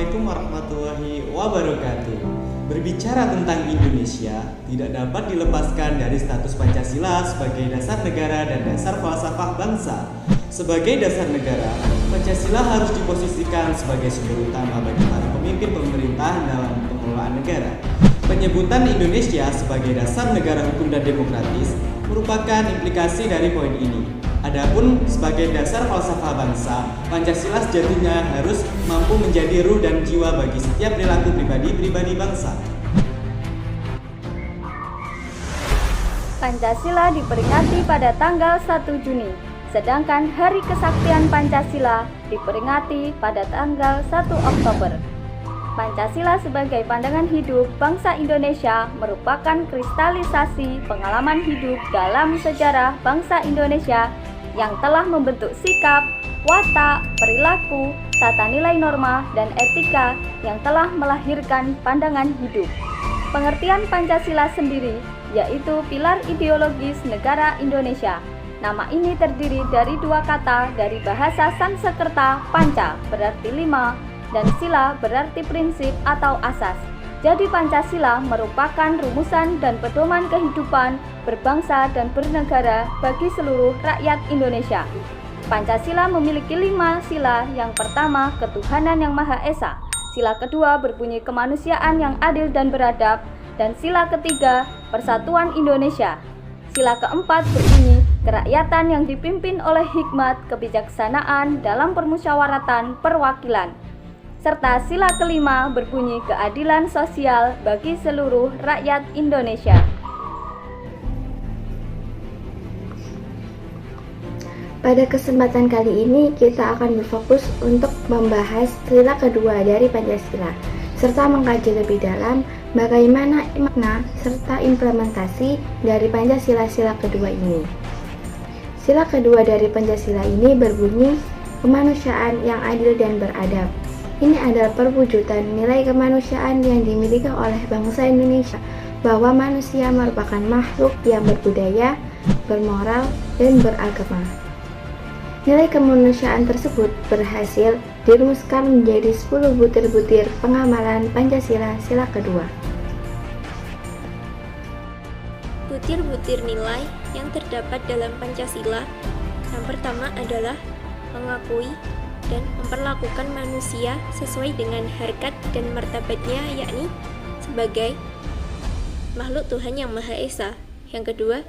Assalamualaikum warahmatullahi wabarakatuh. Berbicara tentang Indonesia, tidak dapat dilepaskan dari status Pancasila sebagai dasar negara dan dasar falsafah bangsa. Sebagai dasar negara, Pancasila harus diposisikan sebagai sumber utama bagi para pemimpin pemerintah dalam pengelolaan negara. Penyebutan Indonesia sebagai dasar negara hukum dan demokratis merupakan implikasi dari poin ini. Adapun sebagai dasar falsafah bangsa, Pancasila sejatinya harus mampu menjadi ruh dan jiwa bagi setiap perilaku pribadi bangsa. Pancasila diperingati pada tanggal 1 Juni, sedangkan Hari Kesaktian Pancasila diperingati pada tanggal 1 Oktober. Pancasila sebagai pandangan hidup bangsa Indonesia merupakan kristalisasi pengalaman hidup dalam sejarah bangsa Indonesia yang telah membentuk sikap, watak, perilaku, tata nilai norma, dan etika yang telah melahirkan pandangan hidup. Pengertian Pancasila sendiri yaitu pilar ideologis negara Indonesia. Nama ini terdiri dari dua kata dari bahasa Sanskerta, panca berarti 5 dan sila berarti prinsip atau asas. Jadi Pancasila merupakan rumusan dan pedoman kehidupan berbangsa dan bernegara bagi seluruh rakyat Indonesia. Pancasila memiliki 5 sila. Yang pertama, ketuhanan yang Maha Esa. Sila kedua berbunyi kemanusiaan yang adil dan beradab. Dan sila ketiga, persatuan Indonesia. Sila keempat berbunyi kerakyatan yang dipimpin oleh hikmat kebijaksanaan dalam permusyawaratan perwakilan. Serta sila kelima berbunyi keadilan sosial bagi seluruh rakyat Indonesia. Pada kesempatan kali ini kita akan berfokus untuk membahas sila kedua dari Pancasila, serta mengkaji lebih dalam bagaimana makna serta implementasi dari Pancasila sila kedua ini. Sila kedua dari Pancasila ini berbunyi kemanusiaan yang adil dan beradab. Ini adalah perwujudan nilai kemanusiaan yang dimiliki oleh bangsa Indonesia, bahwa manusia merupakan makhluk yang berbudaya, bermoral, dan beragama. Nilai kemanusiaan tersebut berhasil dirumuskan menjadi 10 butir-butir pengamalan Pancasila sila kedua. Butir-butir nilai yang terdapat dalam Pancasila yang pertama adalah mengakui dan memperlakukan manusia sesuai dengan harkat dan martabatnya, yakni sebagai makhluk Tuhan yang Maha Esa. Yang kedua,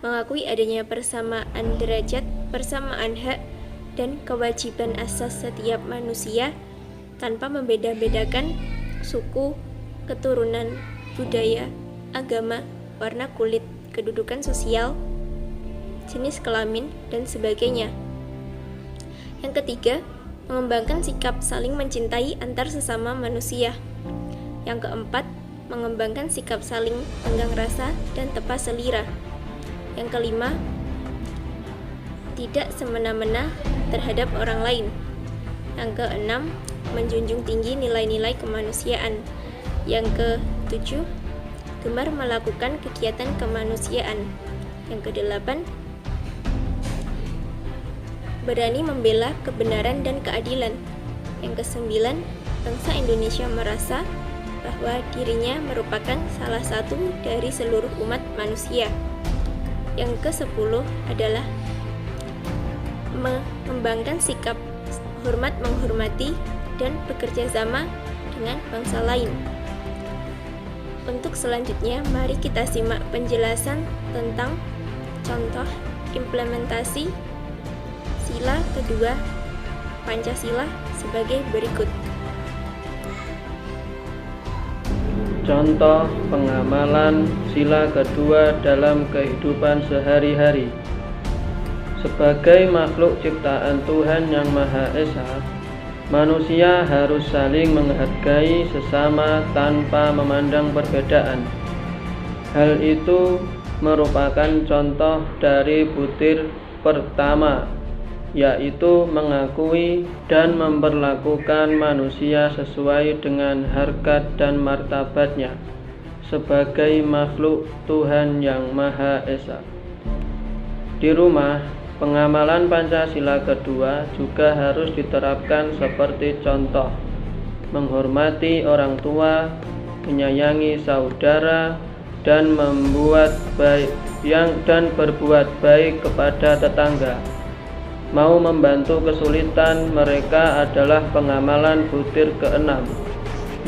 mengakui adanya persamaan derajat, persamaan hak, dan kewajiban asas setiap manusia tanpa membeda-bedakan suku, keturunan, budaya, agama, warna kulit, kedudukan sosial, jenis kelamin, dan sebagainya. Yang ketiga, mengembangkan sikap saling mencintai antar sesama manusia. Yang keempat, mengembangkan sikap saling tenggang rasa dan tepas selira. Yang kelima, tidak semena-mena terhadap orang lain. Yang keenam, menjunjung tinggi nilai-nilai kemanusiaan. Yang ketujuh, gemar melakukan kegiatan kemanusiaan. Yang kedelapan, berani membela kebenaran dan keadilan. Yang kesembilan, bangsa Indonesia merasa bahwa dirinya merupakan salah satu dari seluruh umat manusia. Yang kesepuluh adalah mengembangkan sikap hormat menghormati dan bekerja sama dengan bangsa lain. Untuk selanjutnya, mari kita simak penjelasan tentang contoh implementasi sila kedua Pancasila sebagai berikut. Contoh pengamalan sila kedua dalam kehidupan sehari-hari. Sebagai makhluk ciptaan Tuhan yang Maha Esa, manusia harus saling menghargai sesama tanpa memandang perbedaan. Hal itu merupakan contoh dari butir pertama, yaitu mengakui dan memperlakukan manusia sesuai dengan harkat dan martabatnya sebagai makhluk Tuhan yang Maha Esa. Di rumah, pengamalan Pancasila kedua juga harus diterapkan seperti contoh. menghormati orang tua, menyayangi saudara, dan berbuat baik kepada tetangga. Mau membantu kesulitan mereka adalah pengamalan butir ke-6,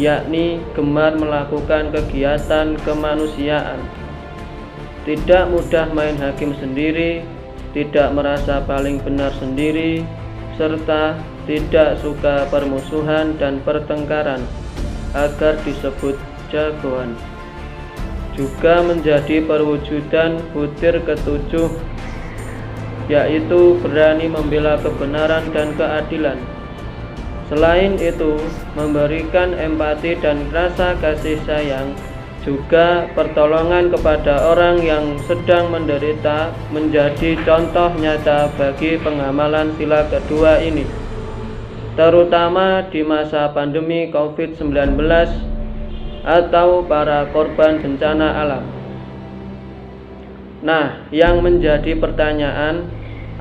yakni gemar melakukan kegiatan kemanusiaan. Tidak mudah main hakim sendiri, tidak merasa paling benar sendiri, serta tidak suka permusuhan dan pertengkaran agar disebut jagoan. Juga menjadi perwujudan butir ke-7, yaitu berani membela kebenaran dan keadilan. Selain itu, memberikan empati dan rasa kasih sayang, juga pertolongan kepada orang yang sedang menderita menjadi contoh nyata bagi pengamalan sila kedua ini, terutama di masa pandemi COVID-19 atau para korban bencana alam. Nah, yang menjadi pertanyaan,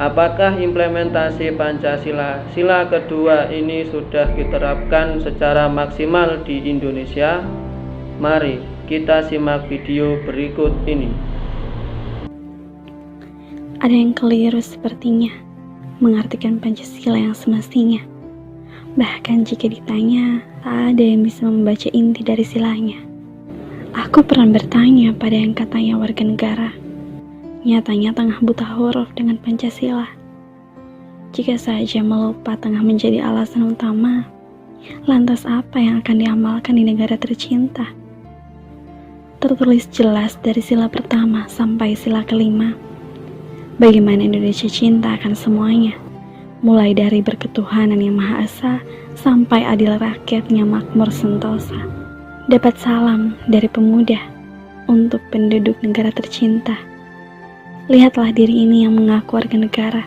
apakah implementasi Pancasila sila kedua ini sudah diterapkan secara maksimal di Indonesia? Mari kita simak video berikut ini. Ada yang keliru sepertinya mengartikan Pancasila yang semestinya. Bahkan jika ditanya, tak ada yang bisa membaca inti dari silanya. Aku pernah bertanya pada yang katanya warga negara, nyatanya tengah buta huruf dengan Pancasila. Jika saja melupa tengah menjadi alasan utama, lantas apa yang akan diamalkan di negara tercinta? Tertulis jelas dari sila pertama sampai sila kelima, bagaimana Indonesia cinta akan semuanya, mulai dari berketuhanan yang Maha Esa sampai adil rakyatnya makmur sentosa. Dapat salam dari pemuda untuk penduduk negara tercinta. Lihatlah diri ini yang mengaku warga negara.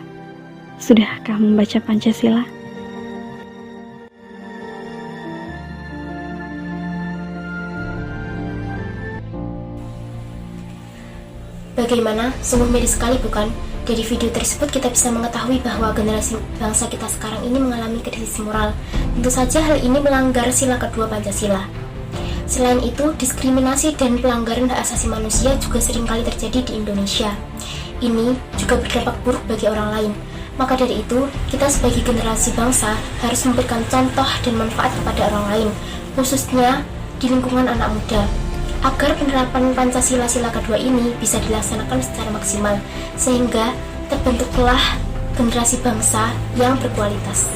Sudahkah membaca Pancasila? Bagaimana? Sungguh miris sekali bukan? Dari video tersebut kita bisa mengetahui bahwa generasi bangsa kita sekarang ini mengalami krisis moral. Tentu saja hal ini melanggar sila kedua Pancasila. Selain itu, diskriminasi dan pelanggaran hak asasi manusia juga seringkali terjadi di Indonesia. Ini juga berdampak buruk bagi orang lain. Maka dari itu, kita sebagai generasi bangsa harus memberikan contoh dan manfaat kepada orang lain, khususnya di lingkungan anak muda, agar penerapan Pancasila sila kedua ini bisa dilaksanakan secara maksimal, sehingga terbentuklah generasi bangsa yang berkualitas.